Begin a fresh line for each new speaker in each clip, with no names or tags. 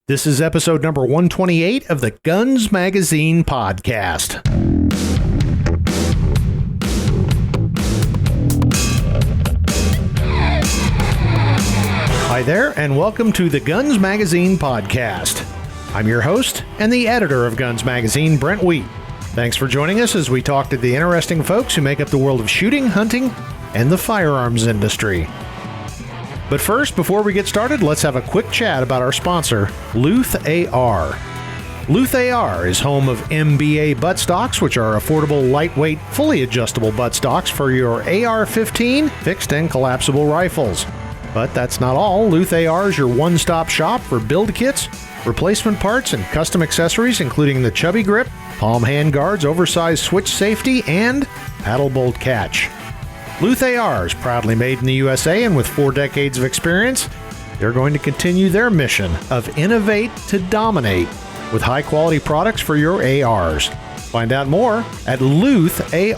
This is episode number 128 of the Guns Magazine podcast. Hi there, and welcome to the Guns Magazine podcast. I'm your host and the editor of Guns Magazine, Brent Wheat. Thanks for joining us as we talk to the interesting folks who make up the world of shooting, hunting, and the firearms industry. But first, before we get started, let's have a quick chat about our sponsor, Luth-AR. Luth-AR is home of MBA buttstocks, which are affordable, lightweight, fully adjustable buttstocks for your AR-15 fixed and collapsible rifles. But that's not all. Luth-AR is your one-stop shop for build kits, replacement parts, and custom accessories, including the chubby grip, palm hand guards, oversized switch safety, and paddle bolt catch. Luth-AR is proudly made in the USA, and with 4 decades of experience, they're going to continue their mission of innovate to dominate with high-quality products for your ARs. Find out more at Luth-AR.com.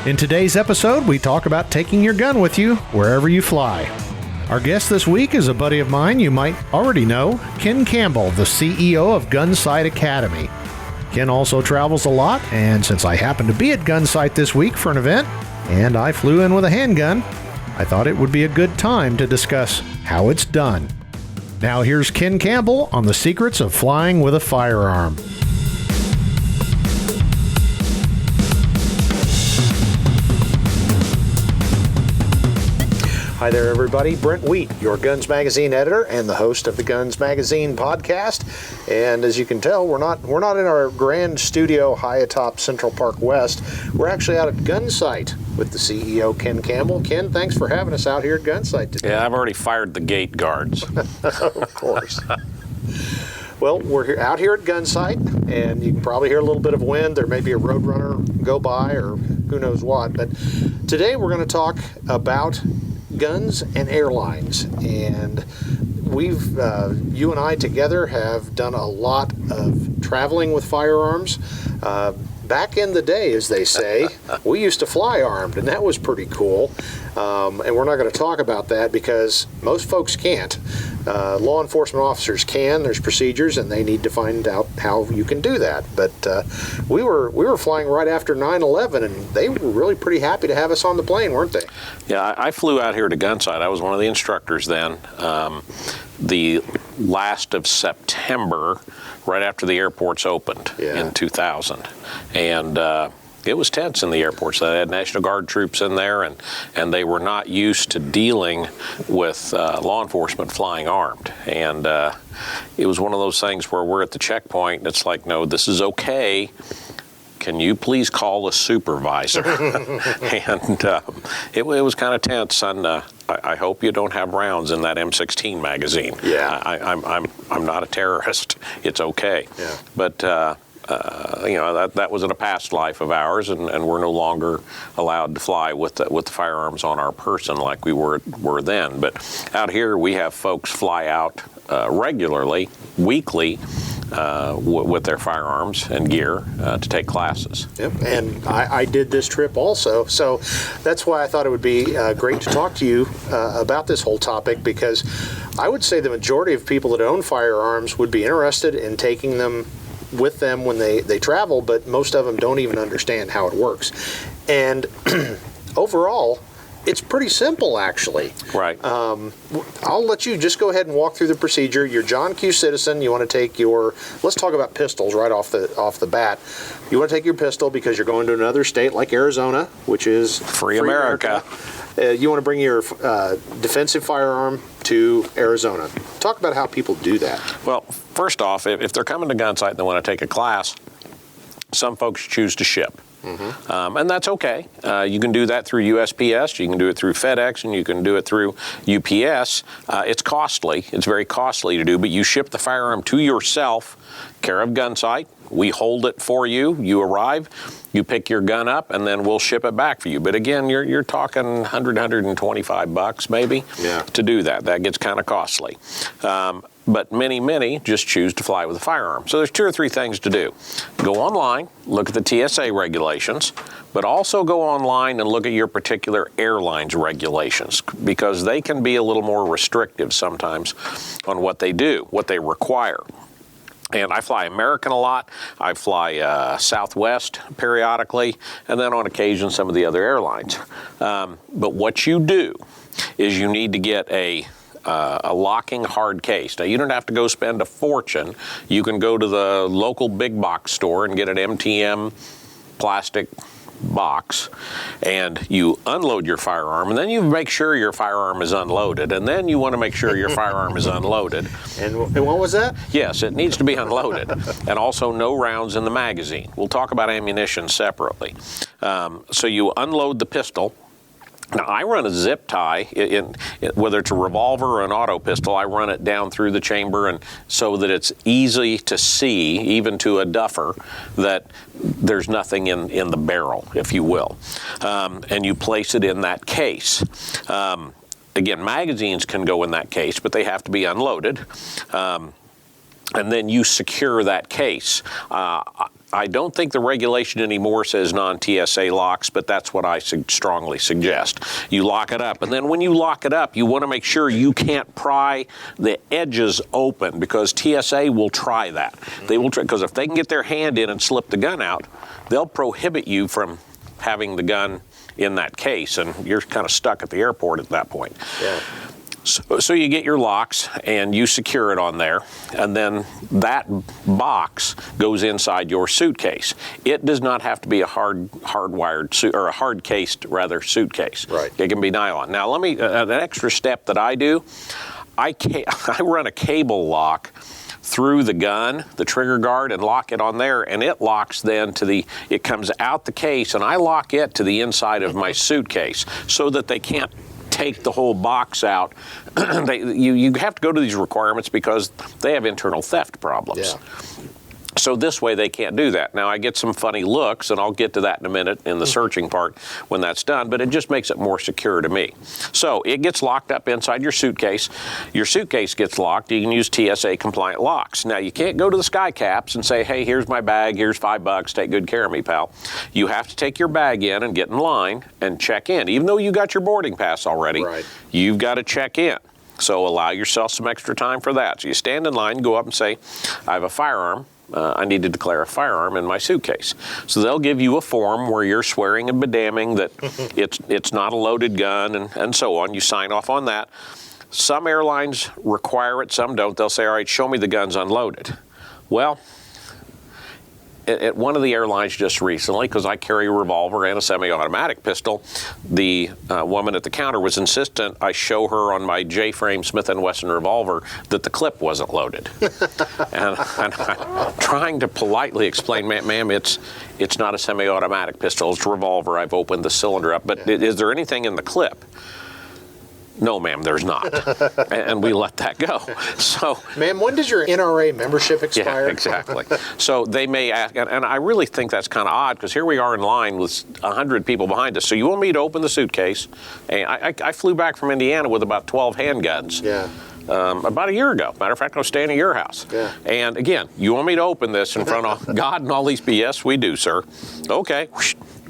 In today's episode, we talk about taking your gun with you wherever you fly. Our guest this week is a buddy of mine you might already know, Ken Campbell, the CEO of Gunsite Academy. Ken also travels a lot, and since I happened to be at Gunsite this week for an event, and I flew in with a handgun, I thought it would be a good time to discuss how it's done. Now here's Ken Campbell on the secrets of flying with a firearm. Hi there, everybody. Brent Wheat, your Guns Magazine editor and the host of the Guns Magazine podcast. And as you can tell, we're not in our grand studio high atop Central Park West. We're actually out at Gunsite with the CEO, Ken Campbell. Ken, thanks for having us out here at Gunsite today.
Yeah, I've already fired the gate guards.
Of course. Well, we're out here at Gunsite, and you can probably hear a little bit of wind. There may be a Roadrunner go by, or who knows what. But today we're going to talk about guns and airlines, and we've you and I together have done a lot of traveling with firearms. Back in the day, as they say, we used to fly armed, and that was pretty cool. And we're not going to talk about that because most folks can't. Law enforcement officers can. There's procedures, and they need to find out how you can do that. But we were flying right after 9/11, and they were really pretty happy to have us on the plane, weren't they?
Yeah, I flew out here to Gunsite. I was one of the instructors then. The last of September, right after the airports opened in 2000. And it was tense in the airports. They had National Guard troops in there, and they were not used to dealing with law enforcement flying armed. And it was one of those things where we're at the checkpoint, and it's like, no, this is okay. Can you please call a supervisor? And it was kind of tense. And I hope you don't have rounds in that M16 magazine.
Yeah,
I'm not a terrorist. It's okay.
Yeah.
But that was in a past life of ours, and we're no longer allowed to fly with the firearms on our person like we were then. But out here, we have folks fly out regularly, weekly, with their firearms and gear to take classes.
Yep, and I did this trip also, so that's why I thought it would be great to talk to you about this whole topic, because I would say the majority of people that own firearms would be interested in taking them with them when they travel, but most of them don't even understand how it works. And overall, it's pretty simple, actually.
Right.
I'll let you just go ahead and walk through the procedure. You're John Q. Citizen. You want to take your, let's talk about pistols right off the bat. You want to take your pistol because you're going to another state like Arizona, which is
Free America.
You want to bring your defensive firearm to Arizona. Talk about how people do that.
Well, first off, if they're coming to Gunsite and they want to take a class, some folks choose to ship. Mm-hmm. And that's okay. You can do that through USPS, you can do it through FedEx, and you can do it through UPS. It's costly. It's very costly to do, but you ship the firearm to yourself, care of Gunsite, We hold it for you. You arrive, you pick your gun up, and then we'll ship it back for you. But again, you're talking $125 maybe to do that. That gets kind of costly. But many just choose to fly with a firearm. So there's 2 or 3 things to do. Go online, look at the TSA regulations, but also go online and look at your particular airline's regulations, because they can be a little more restrictive sometimes on what they do, what they require. And I fly American a lot. I fly Southwest periodically, and then on occasion some of the other airlines. But what you do is you need to get a locking hard case. Now, you don't have to go spend a fortune. You can go to the local big box store and get an MTM plastic box, and you unload your firearm, and then you make sure your firearm is unloaded, and then you want to make sure your firearm is unloaded.
And what was that?
Yes, it needs to be unloaded, and also no rounds in the magazine. We'll talk about ammunition separately. So you unload the pistol. Now, I run a zip tie, whether it's a revolver or an auto pistol. I run it down through the chamber, and so that it's easy to see, even to a duffer, that there's nothing in the barrel, if you will. And you place it in that case. Again, magazines can go in that case, but they have to be unloaded. And then you secure that case. I don't think the regulation anymore says non-TSA locks, but that's what I strongly suggest. You lock it up, and then when you lock it up, you want to make sure you can't pry the edges open, because TSA will try that. They will try, because if they can get their hand in and slip the gun out, they'll prohibit you from having the gun in that case, and you're kind of stuck at the airport at that point.
Yeah.
So you get your locks and you secure it on there, and then that box goes inside your suitcase. It does not have to be a hardwired suit, or a hard-cased rather suitcase.
Right.
It can be nylon. Now let me an extra step that I do. I run a cable lock through the gun, the trigger guard, and lock it on there, and it locks then to it comes out the case, and I lock it to the inside of my suitcase so that they can't take the whole box out. You have to go to these requirements because they have internal theft problems.
Yeah.
So this way they can't do that. Now I get some funny looks, and I'll get to that in a minute in the searching part when that's done, but it just makes it more secure to me. So it gets locked up inside your suitcase. Your suitcase gets locked. You can use Tsa Compliant Locks. Now you can't go to the sky caps and say, hey, here's my bag, here's $5, take good care of me, pal. You have to take your bag in and get in line and check in. Even though you got your boarding pass already,
right,
you've got to check in. So allow yourself some extra time for that. So you stand in line, go up and say, I have a firearm. I need to declare a firearm in my suitcase. So they'll give you a form where you're swearing and bedamning that it's not a loaded gun and so on. You sign off on that. Some airlines require it, some don't. They'll say, all right, show me the gun's unloaded. Well, at one of the airlines just recently, because I carry a revolver and a semi-automatic pistol, the woman at the counter was insistent I show her on my J-frame Smith & Wesson revolver that the clip wasn't loaded. and I'm trying to politely explain, ma'am, it's not a semi-automatic pistol, it's a revolver. I've opened the cylinder up, but is there anything in the clip? No, ma'am, there's not. And we let that go. So,
ma'am, when does your NRA membership expire?
Yeah, exactly. So they may ask, and I really think that's kind of odd, because here we are in line with 100 people behind us. So you want me to open the suitcase? And I flew back from Indiana with about 12 handguns.
Yeah.
About a year ago. Matter of fact, I was staying at your house.
Yeah.
And again, you want me to open this in front of God and all these people? Yes, we do, sir. Okay.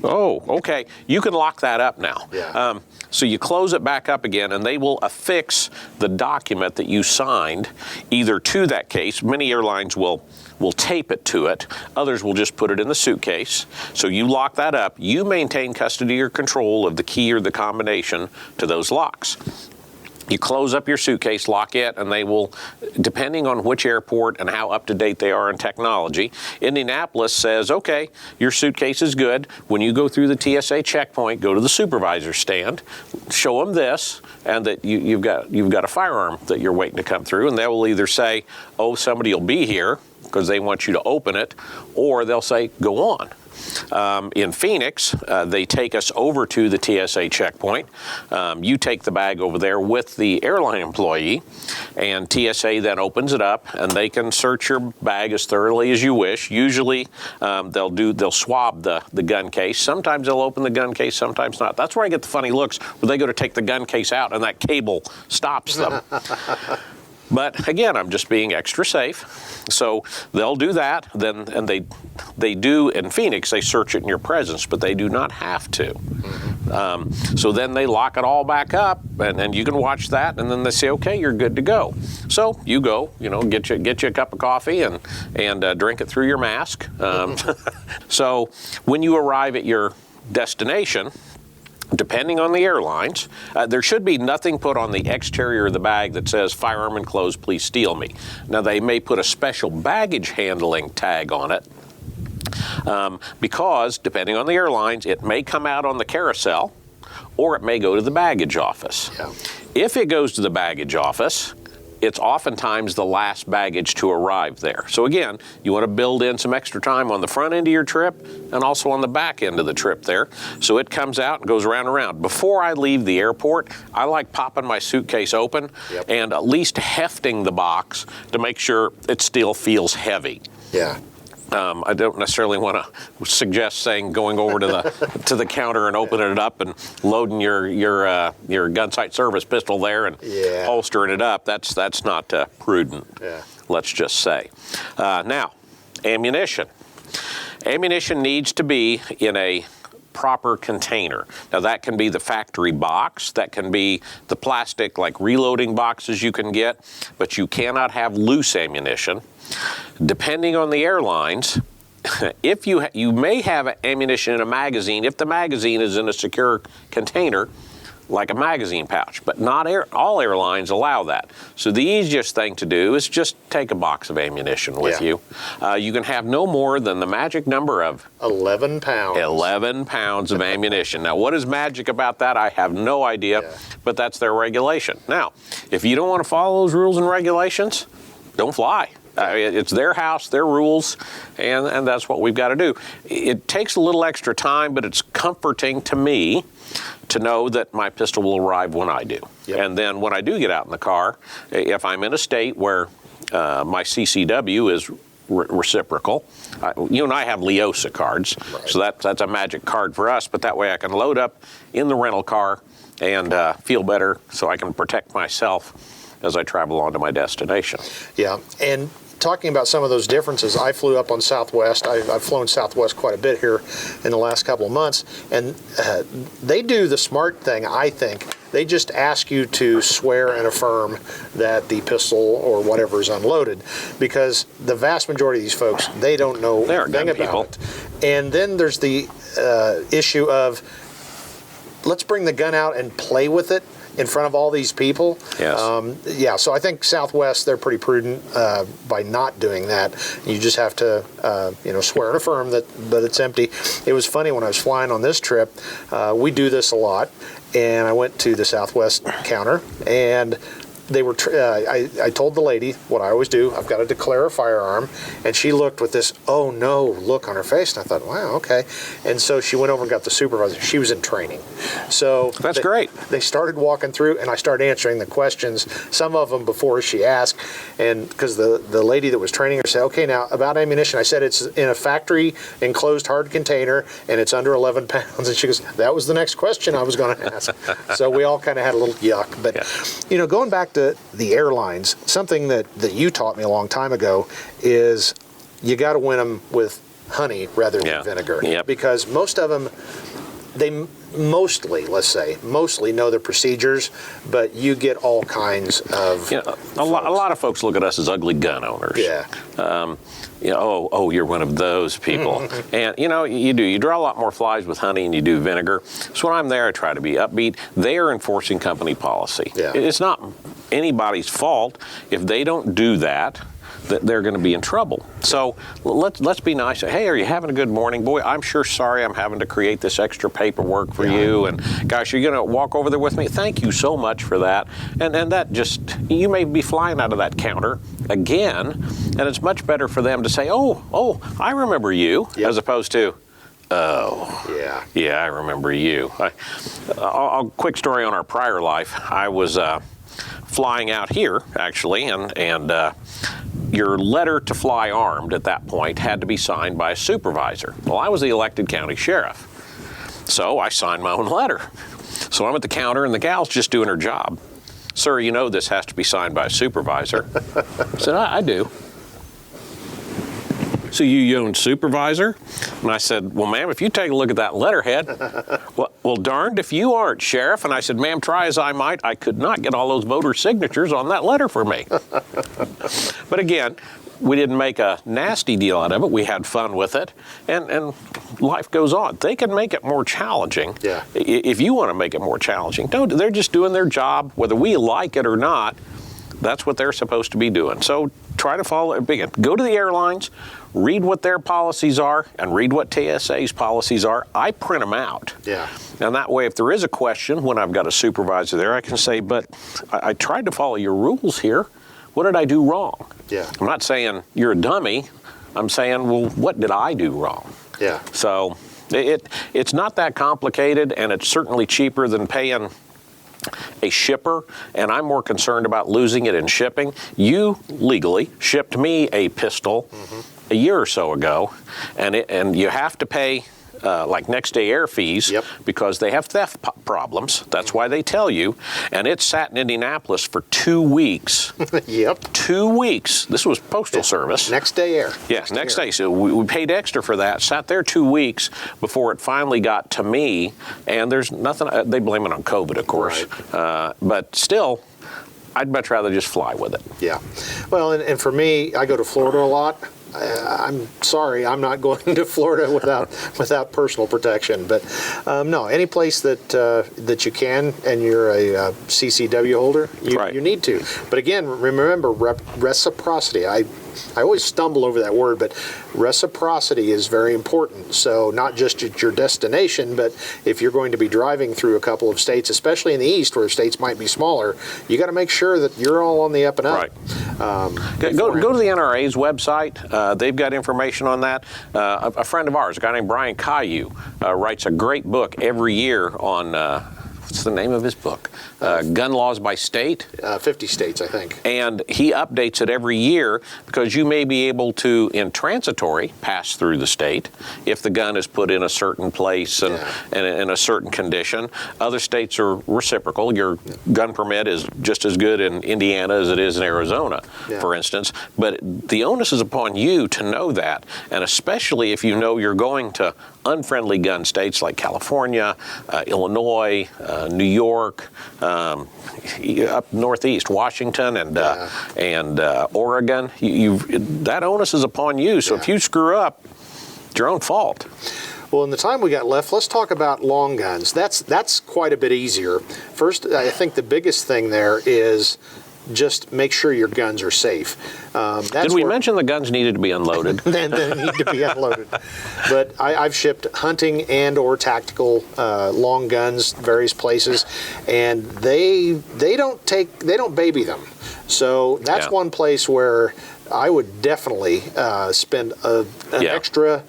Oh, okay. You can lock that up now.
Yeah.
So you close it back up again, and they will affix the document that you signed either to that case. Many airlines will tape it to it. Others will just put it in the suitcase. So you lock that up. You maintain custody or control of the key or the combination to those locks. You close up your suitcase, lock it, and they will, depending on which airport and how up-to-date they are in technology, Indianapolis says, okay, your suitcase is good. When you go through the TSA checkpoint, go to the supervisor stand, show them this, and that you've got a firearm that you're waiting to come through, and they will either say, oh, somebody will be here, because they want you to open it, or they'll say, go on. In Phoenix, they take us over to the TSA checkpoint. You take the bag over there with the airline employee, and TSA then opens it up, and they can search your bag as thoroughly as you wish. Usually, they'll swab the gun case. Sometimes they'll open the gun case, sometimes not. That's where I get the funny looks, where they go to take the gun case out, and that cable stops them. But again, I'm just being extra safe. So they'll do that, and they do in Phoenix, they search it in your presence, but they do not have to. So then they lock it all back up, and you can watch that, and then they say, okay, you're good to go. So you go, get you a cup of coffee and drink it through your mask. So when you arrive at your destination, depending on the airlines, there should be nothing put on the exterior of the bag that says firearm enclosed, please steal me. Now they may put a special baggage handling tag on it because depending on the airlines, it may come out on the carousel or it may go to the baggage office. Yeah. If it goes to the baggage office, it's oftentimes the last baggage to arrive there. So again, you want to build in some extra time on the front end of your trip and also on the back end of the trip there. So it comes out and goes round and round. Before I leave the airport, I like popping my suitcase open and at least hefting the box to make sure it still feels heavy.
Yeah.
I don't necessarily want to suggest going over to the counter and opening it up and loading your Gunsite service pistol there and holstering it up. That's not prudent. Yeah. Let's just say. Now, ammunition. Ammunition needs to be in a proper container. Now that can be the factory box, that can be the plastic like reloading boxes you can get, but you cannot have loose ammunition. Depending on the airlines, if you may have ammunition in a magazine if the magazine is in a secure container like a magazine pouch, but not all airlines allow that. So the easiest thing to do is just take a box of ammunition with you. You can have no more than the magic number of
11 pounds.
11 pounds of ammunition. Now, what is magic about that? I have no idea, but that's their regulation. Now, if you don't want to follow those rules and regulations, don't fly. It's their house, their rules, and that's what we've got to do. It takes a little extra time, but it's comforting to me to know that my pistol will arrive when I do. Yep. And then when I do get out in the car, if I'm in a state where my CCW is reciprocal, you and I have Leosa cards, so that's a magic card for us, but that way I can load up in the rental car and feel better so I can protect myself as I travel on to my destination. Yeah,
and talking about some of those differences, I flew up on Southwest. I've flown Southwest quite a bit here in the last couple of months, and they do the smart thing, I think. They just ask you to swear and affirm that the pistol or whatever is unloaded, because the vast majority of these folks, they don't know anything about it. And then there's the issue of, let's bring the gun out and play with it in front of all these people.
Yes.
So I think Southwest, they're pretty prudent by not doing that. You just have to, swear and affirm that it's empty. It was funny when I was flying on this trip. We do this a lot, and I went to the Southwest counter, and they were. I told the lady what I always do. I've got to declare a firearm, and she looked with this "oh no" look on her face, and I thought, "Wow, okay." And so she went over and got the supervisor. She was in training, so
that's great.
They started walking through, and I started answering the questions. Some of them before she asked, and because the lady that was training her said, "Okay, now about ammunition," I said it's in a factory enclosed hard container, and it's under 11 pounds. And she goes, "That was the next question I was going to ask." So we all kind of had a little yuck, but going back to the airlines, something that you taught me a long time ago is you got to win them with honey rather than vinegar.
Yep.
Because most of them, they mostly know the procedures, but you get all kinds of
a lot of folks look at us as ugly gun owners. You're one of those people. And you draw a lot more flies with honey than you do vinegar. So when I'm there, I try to be upbeat. They are enforcing company policy. It's not anybody's fault if they don't do that they're going to be in trouble. So let's be nice. Hey, are you having a good morning? Boy, I'm sure sorry I'm having to create this extra paperwork for you. And gosh, you're going to walk over there with me? Thank you so much for that. And that just, you may be flying out of that counter again, and it's much better for them to say, oh, I remember you, as opposed to, Oh.
Yeah.
Yeah, I remember you. Quick story on our prior life. I was flying out here, actually, and your letter to fly armed at that point had to be signed by a supervisor. Well, I was the elected county sheriff, so I signed my own letter. So I'm at the counter, and the gal's just doing her job. Sir, you know this has to be signed by a supervisor. I said, I do. So you your own supervisor? And I said, well, ma'am, if you take a look at that letterhead, well, darned if you aren't, Sheriff. And I said, ma'am, try as I might, I could not get all those voter signatures on that letter for me. But again, we didn't make a nasty deal out of it. We had fun with it, and life goes on. They can make it more challenging.
Yeah.
If you want to make it more challenging, they're just doing their job, whether we like it or not. That's what they're supposed to be doing. So try to follow it. Go to the airlines, read what their policies are, and read what TSA's policies are. I print them out.
Yeah.
And that way, if there is a question, when I've got a supervisor there, I can say, but I tried to follow your rules here. What did I do wrong?
Yeah.
I'm not saying you're a dummy. I'm saying, well, what did I do wrong?
Yeah.
So it's not that complicated, and it's certainly cheaper than paying a shipper, and I'm more concerned about losing it in shipping. You legally shipped me a pistol a year or so ago, and you have to pay like next day air fees because they have theft problems. That's why they tell you. And it sat in Indianapolis for 2 weeks.
Yep.
2 weeks. This was Postal Service.
Next day air.
Yes, next day. So we paid extra for that. Sat there 2 weeks before it finally got to me. And there's nothing, they blame it on COVID, of course.
Right.
But still, I'd much rather just fly with it.
Yeah. Well, and for me, I go to Florida a lot. I'm sorry, I'm not going to Florida without personal protection. But no, any place that you can, and you're a CCW holder, you need to. But again, remember reciprocity. I always stumble over that word, but reciprocity is very important. So not just at your destination, but if you're going to be driving through a couple of states, especially in the East where states might be smaller, you got to make sure that you're all on the up and up.
Right. Go to the NRA's website. They've got information on that. A friend of ours, a guy named Brian Caillou, writes a great book every year on what's the name of his book? Gun Laws by State.
50 states, I think. And
he updates it every year because you may be able to, in transitory, pass through the state if the gun is put in a certain place and in a certain condition. Other states are reciprocal. Your gun permit is just as good in Indiana as it is in Arizona, for instance. But the onus is upon you to know that, and especially if you know you're going to unfriendly gun states like California, Illinois, New York, up northeast, Washington, and Oregon. That onus is upon you. So if you screw up, it's your own fault.
Well, in the time we got left, let's talk about long guns. That's quite a bit easier. First, I think the biggest thing there is just make sure your guns are safe.
Did we mention the guns needed to be unloaded?
They need to be unloaded. But I've shipped hunting and or tactical long guns various places, and they don't baby them. So that's one place where I would definitely spend an extra,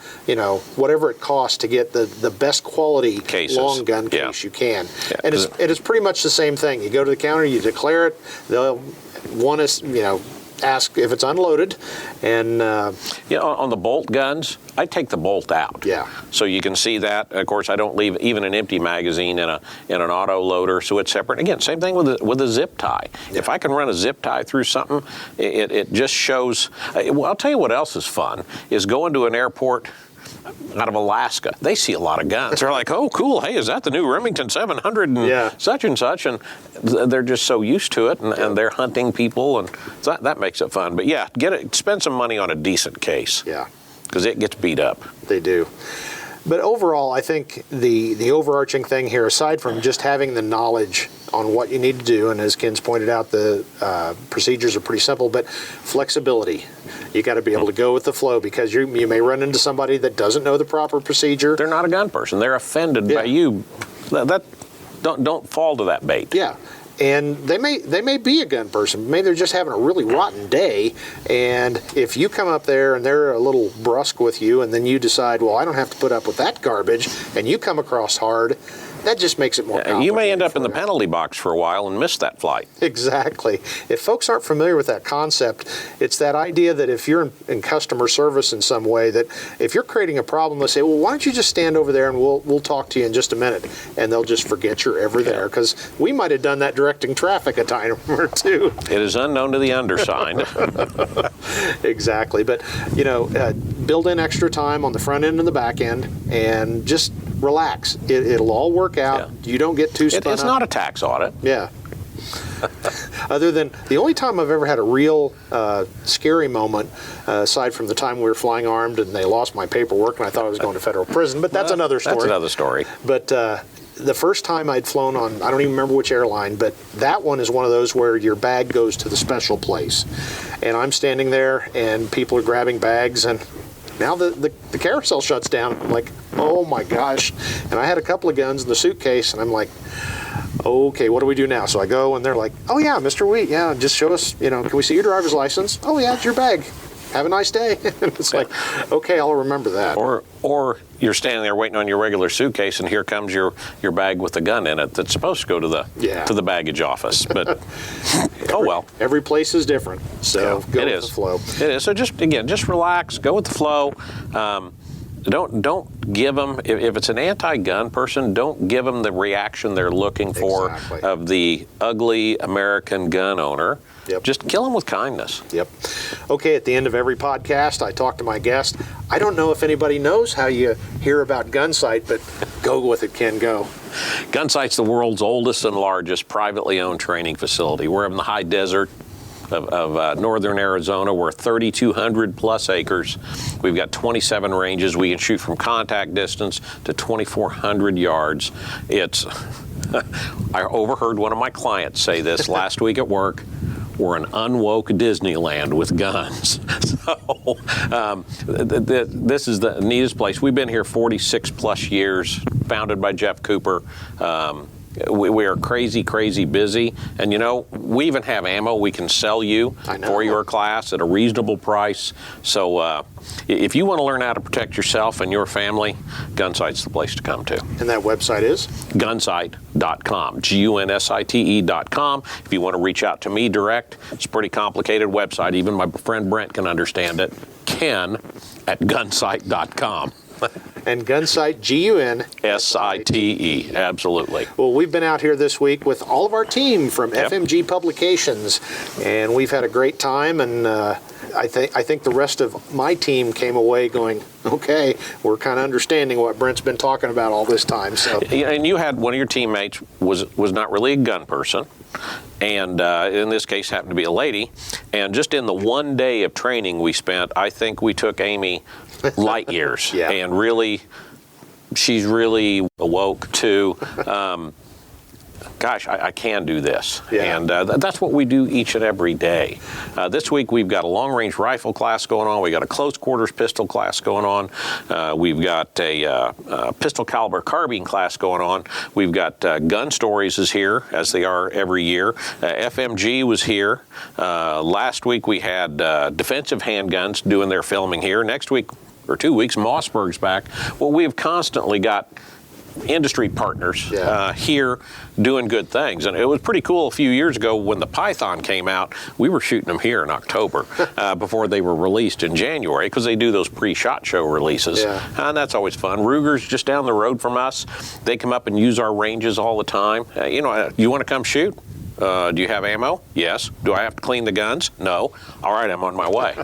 whatever it costs to get the best quality long gun case you can. Yeah. And it is pretty much the same thing. You go to the counter, you declare it, they'll want to, ask if it's unloaded. And
on the bolt guns, I take the bolt out.
Yeah.
So you can see that. Of course, I don't leave even an empty magazine in an auto loader, so it's separate. Again, same thing with a zip tie. Yeah. If I can run a zip tie through something, it just shows. Well, I'll tell you what else is fun is going to an airport out of Alaska. They see a lot of guns. They're like, oh, cool. Hey, is that the new Remington 700 and such and such? And they're just so used to it, and they're hunting people, and that makes it fun. But spend some money on a decent case. Yeah. Because it gets beat up.
They do. But overall, I think the overarching thing here, aside from just having the knowledge on what you need to do, and as Ken's pointed out, the procedures are pretty simple, but flexibility. You got to be able to go with the flow because you may run into somebody that doesn't know the proper procedure.
They're not a gun person. They're offended by you. Don't fall to that bait.
Yeah. And they may be a gun person. Maybe they're just having a really rotten day. And if you come up there and they're a little brusque with you, and then you decide, well, I don't have to put up with that garbage, and you come across hard, that just makes it more complicated.
You may end up in the penalty box for a while and miss that flight.
Exactly. If folks aren't familiar with that concept, it's that idea that if you're in customer service in some way, that if you're creating a problem, they'll say, well, why don't you just stand over there and we'll talk to you in just a minute. And they'll just forget you're ever there, because we might have done that directing traffic a time or two.
It is unknown to the undersigned.
Exactly. But, build in extra time on the front end and the back end, and just relax. It'll all work out. Yeah. You don't get too spun up.
It's not a tax audit.
Yeah. Other than the only time I've ever had a real scary moment, aside from the time we were flying armed and they lost my paperwork and I thought I was going to federal prison, but that's another story.
That's another story.
But the first time I'd flown on, I don't even remember which airline, but that one is one of those where your bag goes to the special place. And I'm standing there and people are grabbing bags, and now the carousel shuts down. I'm like, oh my gosh. And I had a couple of guns in the suitcase, and I'm like, okay, what do we do now? So I go, and they're like, oh yeah, Mr. Wheat, yeah, just show us, can we see your driver's license? Oh yeah, it's your bag. Have a nice day. And it's like, okay, I'll remember that.
Or you're standing there waiting on your regular suitcase, and here comes your bag with the gun in it that's supposed to go to the baggage office. But oh well.
Every place is different, so go with the flow.
It is. So just relax, go with the flow. Don't give them, if it's an anti-gun person, don't give them the reaction they're looking for of the ugly American gun owner.
Yep.
Just kill them with kindness.
Yep. Okay, at the end of every podcast, I talk to my guest. I don't know if anybody knows how you hear about Gunsite, but go with it, Ken, go.
Gunsite's the world's oldest and largest privately owned training facility. We're in the high desert of northern Arizona. We're 3,200 plus acres. We've got 27 ranges. We can shoot from contact distance to 2,400 yards. I overheard one of my clients say this last week at work. We're an unwoke Disneyland with guns. So this is the neatest place. We've been here 46 plus years, founded by Jeff Cooper. We are crazy, crazy busy. And, we even have ammo we can sell you for your class at a reasonable price. So if you want to learn how to protect yourself and your family, Gunsite's the place to come to.
And that website is?
Gunsite.com, Gunsite.com. If you want to reach out to me direct, it's a pretty complicated website. Even my friend Brent can understand it. Ken at Gunsite.com.
And Gunsite, Gunsite,
absolutely.
Well, we've been out here this week with all of our team from FMG Publications, and we've had a great time. And I think the rest of my team came away going, okay, we're kind of understanding what Brent's been talking about all this time. So,
and you had one of your teammates was not really a gun person, and in this case happened to be a lady. And just in the one day of training we spent, I think we took Amy light years.
Yeah.
And really, she's really awoke to, gosh, I can do this.
Yeah.
And that's what we do each and every day. This week we've got a long-range rifle class going on. We've got a close quarters pistol class going on. We've got a pistol caliber carbine class going on. We've got Gun Stories is here, as they are every year. FMG was here. Last week we had defensive handguns doing their filming here. Next week, or 2 weeks, Mossberg's back. Well, we've constantly got industry partners here doing good things. And it was pretty cool a few years ago when the Python came out. We were shooting them here in October before they were released in January, because they do those pre-SHOT Show releases.
Yeah.
And that's always fun. Ruger's just down the road from us. They come up and use our ranges all the time. You want to come shoot? Do you have ammo? Yes. Do I have to clean the guns? No. All right, I'm on my way.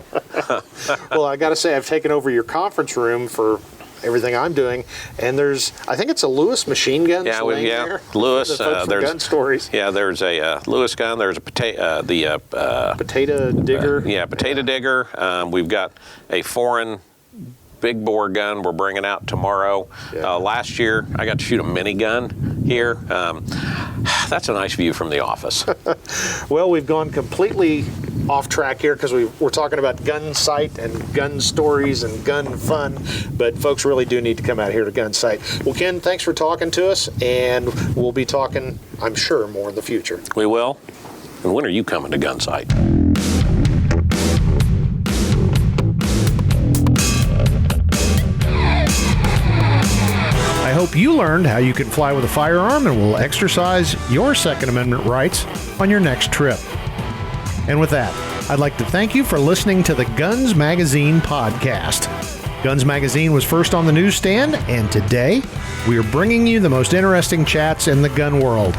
Well, I got to say, I've taken over your conference room for everything I'm doing, and I think it's a Lewis machine gun.
Yeah, Lewis.
There's Gun Stories.
Yeah, there's a Lewis gun. There's a potato
digger.
Potato digger. We've got a foreign big bore gun we're bringing out tomorrow.
Yeah.
Last year, I got to shoot a minigun here. That's a nice view from the office.
Well, we've gone completely off track here because we're talking about Gunsite and gun stories and gun fun, but folks really do need to come out here to Gunsite. Well, Ken, thanks for talking to us, and we'll be talking, I'm sure, more in the future.
We will. And when are you coming to Gunsite?
I hope you learned how you can fly with a firearm and will exercise your Second Amendment rights on your next trip. And with that, I'd like to thank you for listening to the Guns Magazine podcast. Guns Magazine was first on the newsstand, and today we are bringing you the most interesting chats in the gun world.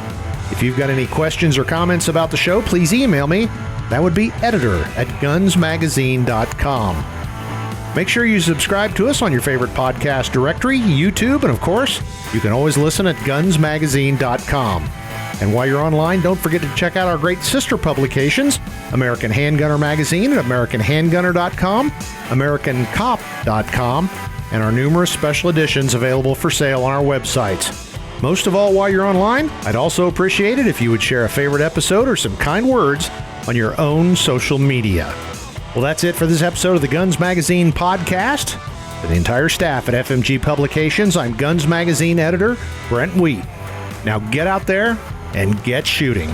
If you've got any questions or comments about the show, please email me. That would be editor@gunsmagazine.com. Make sure you subscribe to us on your favorite podcast directory, YouTube, and of course, you can always listen at gunsmagazine.com. And while you're online, don't forget to check out our great sister publications, American Handgunner Magazine at AmericanHandgunner.com, AmericanCop.com, and our numerous special editions available for sale on our websites. Most of all, while you're online, I'd also appreciate it if you would share a favorite episode or some kind words on your own social media. Well, that's it for this episode of the Guns Magazine podcast. For the entire staff at FMG Publications, I'm Guns Magazine editor Brent Wheat. Now get out there and get shooting.